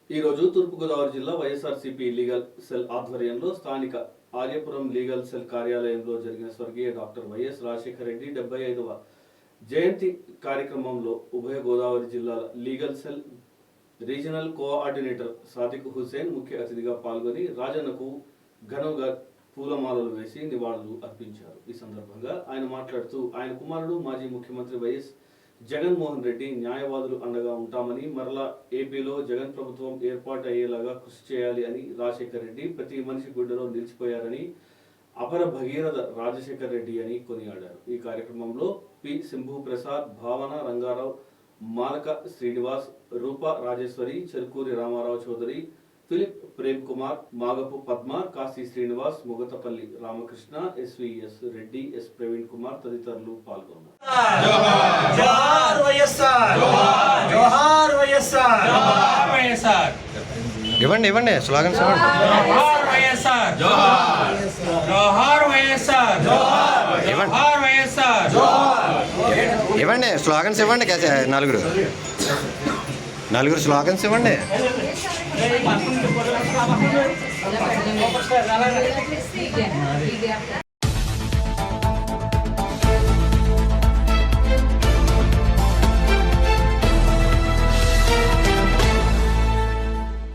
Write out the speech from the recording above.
ఈ రోజు తూర్పుగోదావరి జిల్లా వైఎస్ఆర్సీపీ లీగల్ సెల్ ఆధ్వర్యంలో స్థానిక ఆర్యపురం లీగల్ సెల్ కార్యాలయంలో జరిగిన స్వర్గీయ డాక్టర్ వైఎస్ రాజశేఖర రెడ్డి 75వ జయంతి కార్యక్రమంలో ఉభయ గోదావరి జిల్లాల legal cell regional coordinator Sadiq Hussain ముఖ్య అతిథిగా పాల్గొని రాజన్నకు ఘనంగా పూలమాలలు వేసి నివాళులు అర్పించారు. ఈ సందర్భంగా ఆయన మాట్లాడుతూ ఆయన కుమారుడు మాజీ ముఖ్యమంత్రి వైఎస్ జగన్మోహన్ రెడ్డి న్యాయవాదులు అండగా ఉంటామని, మరలా ఏపీలో జగన్ ప్రభుత్వం ఏర్పాటు అయ్యేలాగా కృషి చేయాలి అని, రాజశేఖర్ రెడ్డి ప్రతి మనిషి గుడ్డలో నిలిచిపోయారని, అపర భగీరథ రాజశేఖర్ రెడ్డి అని కొనియాడారు. ఈ కార్యక్రమంలో P Simbhu Prasad, Bhavana Rangarao, Malaka Srinivas, Roopa Rajeshwari, Cherukuri Ramarao Chowdary, Philip Prem Kumar, Magapu Padma, Kashi Srinivas, Mugatapalli Ramakrishna, SVS Reddy, S Praveen Kumar తదితరులు పాల్గొన్నారు. ఇవ్వండి ఇవ్వండి స్లోగన్స్ ఇవ్వండి స్లోగన్స్ ఇవ్వండి నలుగురు స్లోగన్స్ ఇవ్వండి.